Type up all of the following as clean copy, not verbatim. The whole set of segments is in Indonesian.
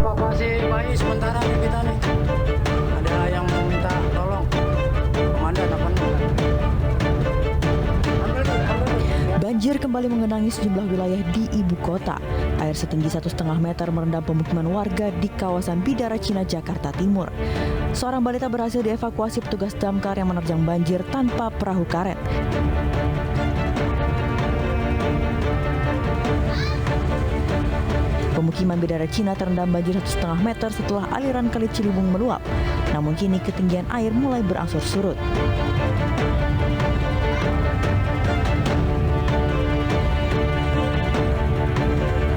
evakuasi bayi sementara nih kita nih. Ada yang minta tolong. Komandan apa nih? Banjir kembali mengenangi sejumlah wilayah di ibu kota. Air setinggi 1,5 meter merendam pemukiman warga di kawasan Bidara Cina, Jakarta Timur. Seorang balita berhasil dievakuasi petugas damkar yang menerjang banjir tanpa perahu karet. Pemukiman Bidara Cina terendam banjir 1,5 meter setelah aliran Kali Ciliwung meluap. Namun kini ketinggian air mulai berangsur surut.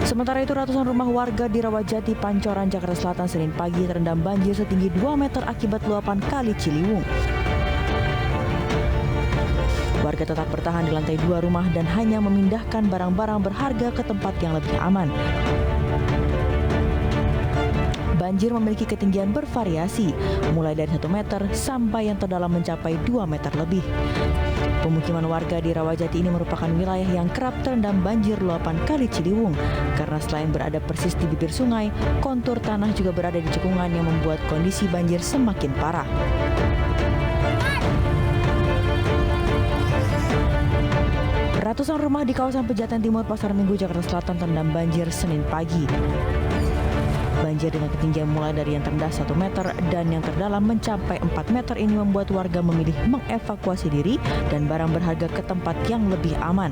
Sementara itu ratusan rumah warga di Rawajati, Pancoran, Jakarta Selatan Senin pagi terendam banjir setinggi 2 meter akibat luapan Kali Ciliwung. Warga tetap bertahan di lantai 2 rumah dan hanya memindahkan barang-barang berharga ke tempat yang lebih aman. Banjir memiliki ketinggian bervariasi, mulai dari 1 meter sampai yang terdalam mencapai 2 meter lebih. Pemukiman warga di Rawajati ini merupakan wilayah yang kerap terendam banjir luapan Kali Ciliwung, karena selain berada persis di bibir sungai, kontur tanah juga berada di cekungan yang membuat kondisi banjir semakin parah. Ratusan rumah di kawasan Pejaten Timur, Pasar Minggu, Jakarta Selatan terendam banjir Senin pagi. Banjir dengan ketinggian mulai dari yang terendah 1 meter dan yang terdalam mencapai 4 meter ini membuat warga memilih mengevakuasi diri dan barang berharga ke tempat yang lebih aman.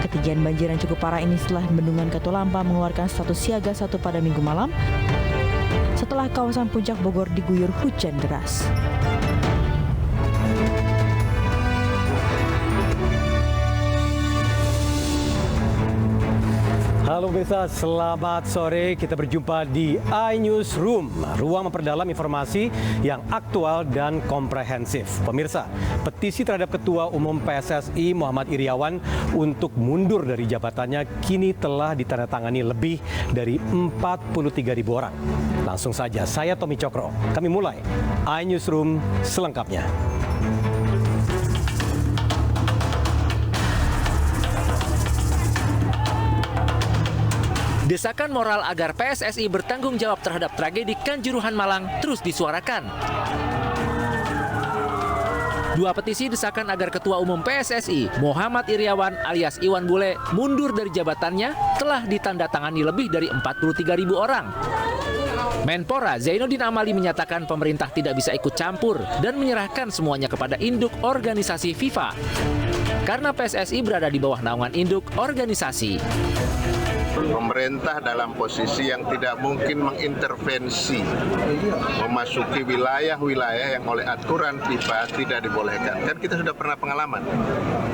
Ketinggian banjir yang cukup parah ini setelah Bendungan Katulampa mengeluarkan status siaga 1 pada Minggu malam setelah kawasan Puncak Bogor diguyur hujan deras. Halo pemirsa, selamat sore. Kita berjumpa di iNewsroom, ruang memperdalam informasi yang aktual dan komprehensif. Pemirsa, petisi terhadap Ketua Umum PSSI Muhammad Iryawan untuk mundur dari jabatannya kini telah ditandatangani lebih dari 43.000 orang. Langsung saja, saya Tommy Cokro. Kami mulai iNewsroom selengkapnya. Desakan moral agar PSSI bertanggung jawab terhadap tragedi Kanjuruhan Malang terus disuarakan. Dua petisi desakan agar Ketua Umum PSSI Muhammad Iryawan alias Iwan Bule mundur dari jabatannya telah ditandatangani lebih dari 43.000 orang. Menpora Zainuddin Amali menyatakan pemerintah tidak bisa ikut campur dan menyerahkan semuanya kepada induk organisasi FIFA. Karena PSSI berada di bawah naungan induk organisasi. Pemerintah dalam posisi yang tidak mungkin mengintervensi, memasuki wilayah-wilayah yang oleh aturan FIFA tidak dibolehkan. Kan kita sudah pernah pengalaman,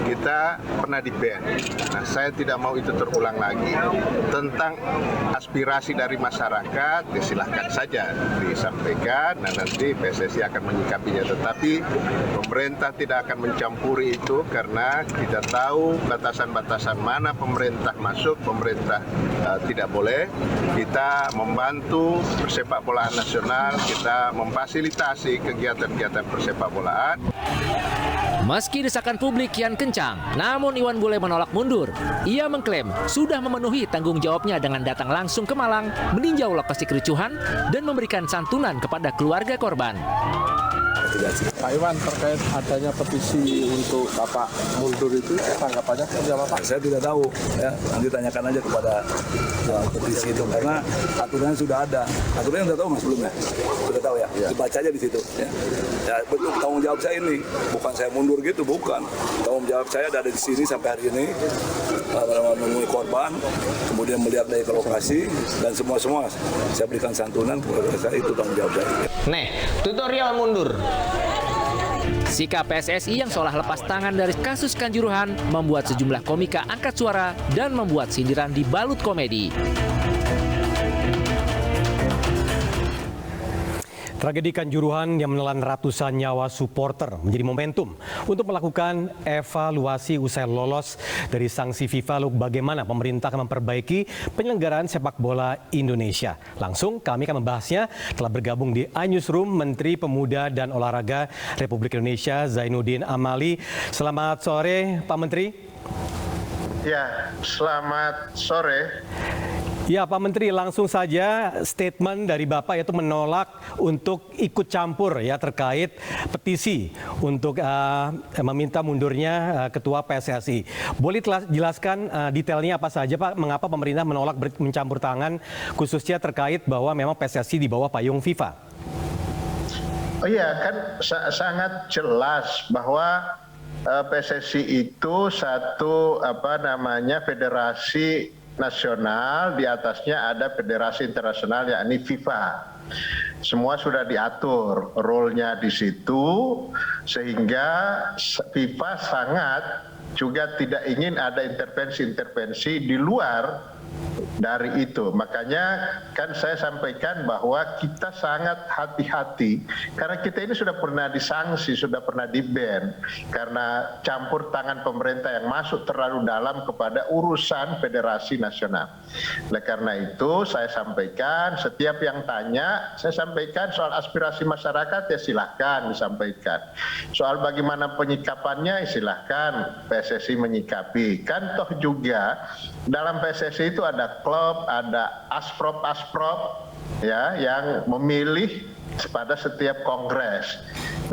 kita pernah di-ban. Nah, saya tidak mau itu terulang lagi. Tentang aspirasi dari masyarakat, ya silahkan saja disampaikan, dan nanti PSSI akan menyikapinya. Tetapi pemerintah tidak akan mencampuri itu karena kita tahu batasan-batasan mana pemerintah masuk, pemerintah tidak boleh. Kita membantu persepak bolaan nasional, kita memfasilitasi kegiatan-kegiatan persepak bolaan. Meski desakan publik kian kencang, namun Iwan Bule menolak mundur. Ia mengklaim sudah memenuhi tanggung jawabnya dengan datang langsung ke Malang, meninjau lokasi kericuhan, dan memberikan santunan kepada keluarga korban. Pak Iwan, terkait adanya petisi untuk Bapak mundur itu, tanggapannya seperti apa Pak? Saya tidak tahu, ya. Nanti tanyakan aja kepada petisi itu, karena aturannya sudah ada. Aturannya sudah tahu Mas sebelumnya, sudah tahu ya. Dibaca aja di situ. Ya, ya betul, tanggung jawab saya ini, bukan saya mundur gitu, bukan. Tanggung jawab saya ada di sini sampai hari ini, menemui korban, kemudian melihat dari lokasi dan semua saya berikan santunan kepada saya, itu tanggung jawab saya. Nih, tutorial mundur. Sikap PSSI yang seolah lepas tangan dari kasus Kanjuruhan membuat sejumlah komika angkat suara dan membuat sindiran dibalut komedi. Tragedi Kanjuruhan yang menelan ratusan nyawa supporter menjadi momentum untuk melakukan evaluasi usai lolos dari sanksi FIFA. Lalu bagaimana pemerintah akan memperbaiki penyelenggaraan sepak bola Indonesia? Langsung kami akan membahasnya. Telah bergabung di iNewsroom Menteri Pemuda dan Olahraga Republik Indonesia Zainuddin Amali. Selamat sore Pak Menteri. Ya, selamat sore. Ya Pak Menteri, langsung saja statement dari Bapak yaitu menolak untuk ikut campur ya terkait petisi untuk meminta mundurnya Ketua PSSI. Boleh jelaskan detailnya apa saja Pak, mengapa pemerintah menolak mencampur tangan khususnya terkait bahwa memang PSSI di bawah payung FIFA? Oh iya, kan sangat jelas bahwa PSSI itu satu federasi nasional, di atasnya ada federasi internasional yakni FIFA. Semua sudah diatur role-nya di situ, sehingga FIFA sangat juga tidak ingin ada intervensi-intervensi di luar dari itu. Makanya kan saya sampaikan bahwa kita sangat hati-hati karena kita ini sudah pernah disanksi, sudah pernah di-ban karena campur tangan pemerintah yang masuk terlalu dalam kepada urusan federasi nasional. Oleh karena itu saya sampaikan, setiap yang tanya saya sampaikan soal aspirasi masyarakat ya silahkan disampaikan. Soal bagaimana penyikapannya ya silahkan PSSI menyikapi. Kan toh juga dalam PSSI itu ada klub, ada asprop ya yang memilih pada setiap kongres.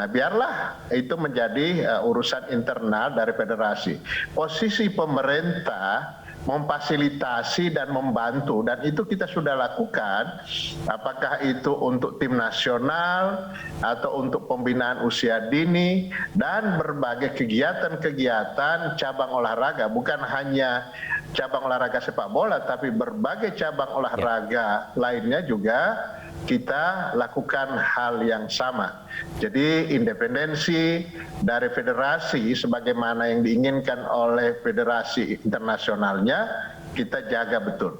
Nah, biarlah itu menjadi urusan internal dari federasi. Posisi pemerintah memfasilitasi dan membantu, dan itu kita sudah lakukan, apakah itu untuk tim nasional atau untuk pembinaan usia dini dan berbagai kegiatan-kegiatan cabang olahraga, bukan hanya cabang olahraga sepak bola tapi berbagai cabang olahraga lainnya juga kita lakukan hal yang sama. Jadi independensi dari federasi sebagaimana yang diinginkan oleh federasi internasionalnya kita jaga betul.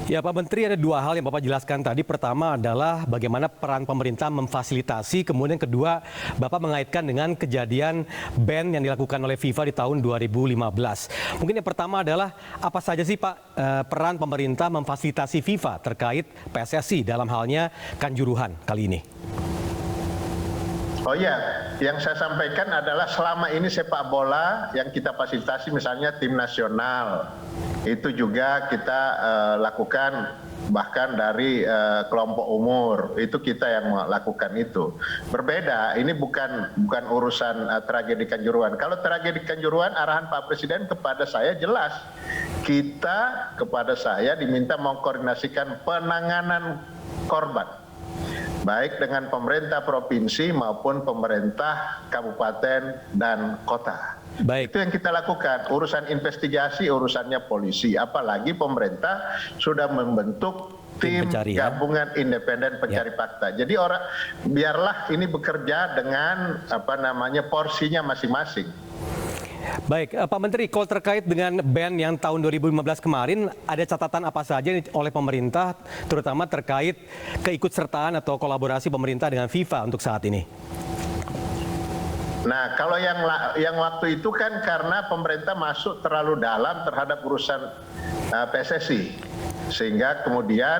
Ya Pak Menteri, ada dua hal yang Bapak jelaskan tadi. Pertama adalah bagaimana peran pemerintah memfasilitasi, kemudian kedua Bapak mengaitkan dengan kejadian ban yang dilakukan oleh FIFA di tahun 2015. Mungkin yang pertama adalah apa saja sih Pak peran pemerintah memfasilitasi FIFA terkait PSSI dalam halnya Kanjuruhan kali ini? Oh iya, yang saya sampaikan adalah selama ini sepak bola yang kita fasilitasi misalnya tim nasional, itu juga kita lakukan bahkan dari kelompok umur, itu kita yang melakukan itu. Berbeda, ini bukan urusan tragedi Kanjuruhan. Kalau tragedi Kanjuruhan arahan Pak Presiden kepada saya jelas, kepada saya diminta mengkoordinasikan penanganan korban. Baik dengan pemerintah provinsi maupun pemerintah kabupaten dan kota. Baik. Itu yang kita lakukan. Urusan investigasi, urusannya polisi. Apalagi pemerintah sudah membentuk tim gabungan independen pencari fakta. Jadi biarlah ini bekerja dengan porsinya masing-masing. Baik, Pak Menteri, kalau terkait dengan ban yang tahun 2015 kemarin, ada catatan apa saja oleh pemerintah, terutama terkait keikutsertaan atau kolaborasi pemerintah dengan FIFA untuk saat ini? Nah, kalau yang waktu itu kan karena pemerintah masuk terlalu dalam terhadap urusan PSSI, sehingga kemudian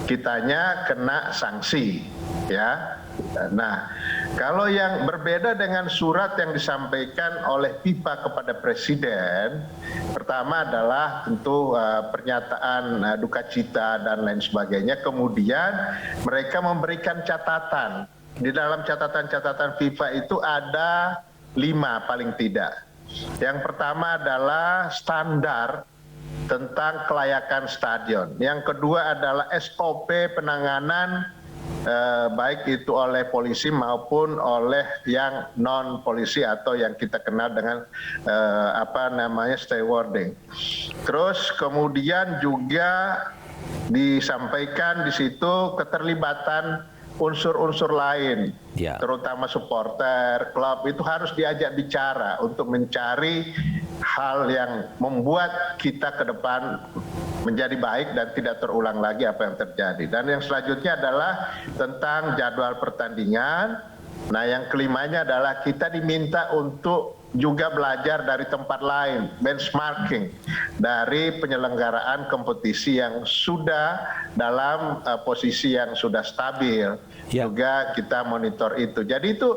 kitanya kena sanksi, ya. Nah, kalau yang berbeda dengan surat yang disampaikan oleh FIFA kepada Presiden, pertama adalah tentu pernyataan duka cita dan lain sebagainya. Kemudian mereka memberikan catatan. Di dalam catatan-catatan FIFA itu ada 5 paling tidak. Yang pertama adalah standar tentang kelayakan stadion. Yang kedua adalah SOP penanganan baik itu oleh polisi maupun oleh yang non polisi atau yang kita kenal dengan stewarding. Terus kemudian juga disampaikan di situ keterlibatan unsur-unsur lain, terutama supporter, klub itu harus diajak bicara untuk mencari hal yang membuat kita ke depan menjadi baik dan tidak terulang lagi apa yang terjadi. Dan yang selanjutnya adalah tentang jadwal pertandingan. Nah, yang kelimanya adalah kita diminta untuk juga belajar dari tempat lain, benchmarking dari penyelenggaraan kompetisi yang sudah dalam posisi yang sudah stabil. Juga kita monitor itu. Jadi itu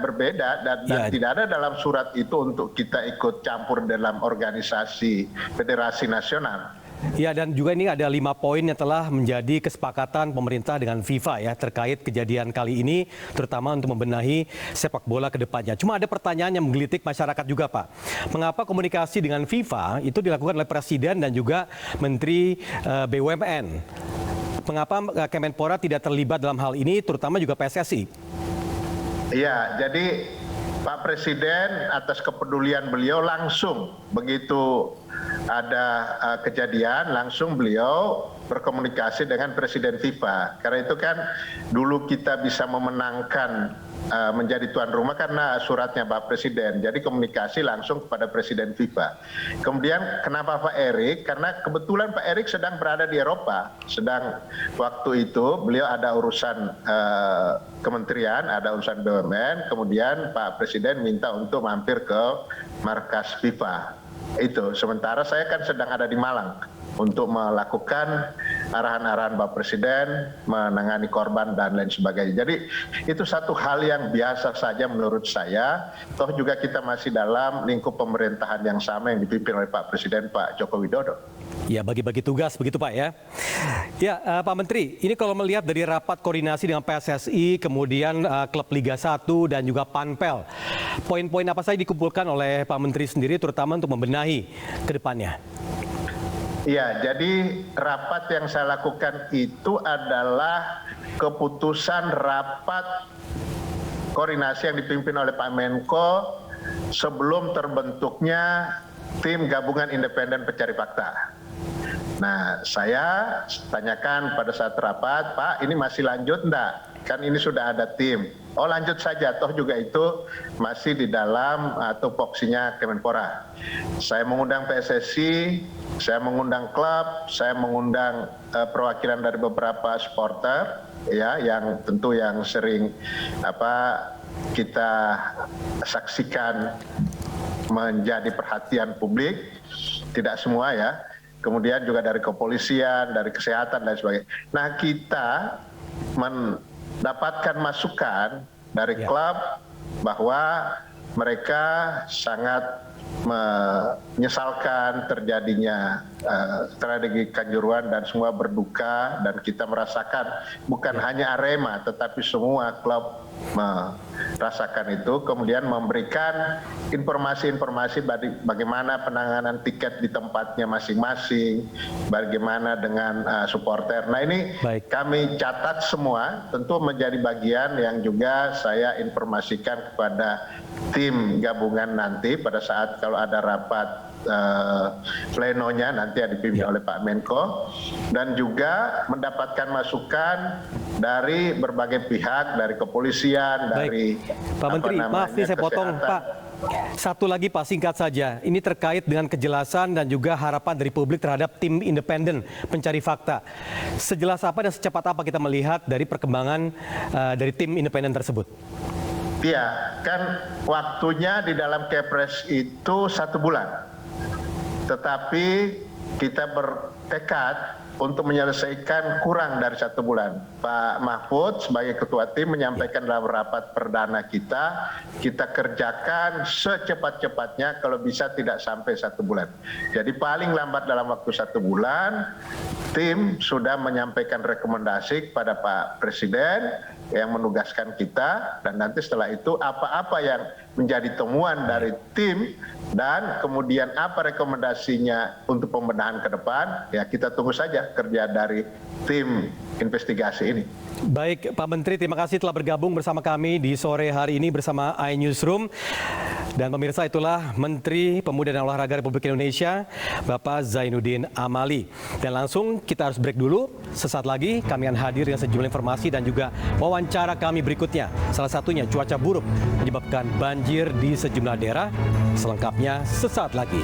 berbeda dan tidak ada dalam surat itu untuk kita ikut campur dalam organisasi federasi nasional. Ya, dan juga ini ada 5 poin yang telah menjadi kesepakatan pemerintah dengan FIFA ya terkait kejadian kali ini, terutama untuk membenahi sepak bola ke depannya. Cuma ada pertanyaan yang menggelitik masyarakat juga, Pak. Mengapa komunikasi dengan FIFA itu dilakukan oleh Presiden dan juga Menteri BUMN? Mengapa Kemenpora tidak terlibat dalam hal ini, terutama juga PSSI? Iya, jadi Pak Presiden atas kepedulian beliau langsung begitu ada kejadian, langsung beliau berkomunikasi dengan Presiden FIFA. Karena itu kan dulu kita bisa memenangkan menjadi tuan rumah karena suratnya Pak Presiden. Jadi komunikasi langsung kepada Presiden FIFA. Kemudian kenapa Pak Erik? Karena kebetulan Pak Erik sedang berada di Eropa. Sedang waktu itu beliau ada urusan kementerian, ada urusan BUMN. Kemudian Pak Presiden minta untuk mampir ke markas FIFA. Itu, sementara saya kan sedang ada di Malang untuk melakukan arahan-arahan Pak Presiden, menangani korban dan lain sebagainya. Jadi itu satu hal yang biasa saja menurut saya. Toh juga kita masih dalam lingkup pemerintahan yang sama yang dipimpin oleh Pak Presiden Pak Joko Widodo. Ya, bagi-bagi tugas begitu Pak ya. Ya, Pak Menteri, ini kalau melihat dari rapat koordinasi dengan PSSI, kemudian klub Liga 1 dan juga Panpel, poin-poin apa saja dikumpulkan oleh Pak Menteri sendiri terutama untuk membenahi ke depannya? Ya, jadi rapat yang saya lakukan itu adalah keputusan rapat koordinasi yang dipimpin oleh Pak Menko sebelum terbentuknya tim gabungan independen pencari fakta. Nah, saya tanyakan pada saat rapat, Pak, ini masih lanjut enggak? Kan ini sudah ada tim. Oh, lanjut saja, toh juga itu masih di dalam tupoksinya Kemenpora. Saya mengundang PSSI, saya mengundang klub, saya mengundang perwakilan dari beberapa supporter, ya, yang tentu yang sering kita saksikan menjadi perhatian publik, tidak semua ya. Kemudian juga dari kepolisian, dari kesehatan dan sebagainya. Nah, kita mendapatkan masukan dari klub bahwa mereka sangat menyesalkan terjadinya tragedi Kanjuruhan dan semua berduka, dan kita merasakan bukan hanya Arema tetapi semua klub merasakan itu, kemudian memberikan informasi-informasi bagaimana penanganan tiket di tempatnya masing-masing, bagaimana dengan supporter. Nah, ini kami catat semua, tentu menjadi bagian yang juga saya informasikan kepada tim gabungan nanti pada saat kalau ada rapat plenonya nanti dipimpin oleh Pak Menko, dan juga mendapatkan masukan dari berbagai pihak, dari kepolisian, dari Pak Menteri, maaf nih saya potong Pak. Satu lagi Pak, singkat saja. Ini terkait dengan kejelasan dan juga harapan dari publik terhadap tim independen pencari fakta. Sejelas apa dan secepat apa kita melihat dari perkembangan dari tim independen tersebut? Iya, kan waktunya di dalam Kepres itu 1 bulan. Tetapi kita bertekad untuk menyelesaikan kurang dari 1 bulan. Pak Mahfud sebagai ketua tim menyampaikan dalam rapat perdana kita kerjakan secepat-cepatnya, kalau bisa tidak sampai 1 bulan. Jadi paling lambat dalam waktu 1 bulan, tim sudah menyampaikan rekomendasi kepada Pak Presiden yang menugaskan kita, dan nanti setelah itu apa-apa yang menjadi temuan dari tim dan kemudian apa rekomendasinya untuk pembenahan ke depan, ya kita tunggu saja kerja dari tim investigasi ini. Baik, Pak Menteri, terima kasih telah bergabung bersama kami di sore hari ini bersama iNewsroom. Dan pemirsa, itulah Menteri Pemuda dan Olahraga Republik Indonesia, Bapak Zainuddin Amali. Dan langsung kita harus break dulu. Sesaat lagi kami akan hadir dengan sejumlah informasi dan juga wawancara kami berikutnya. Salah satunya cuaca buruk menyebabkan banjir di sejumlah daerah. Selengkapnya sesaat lagi.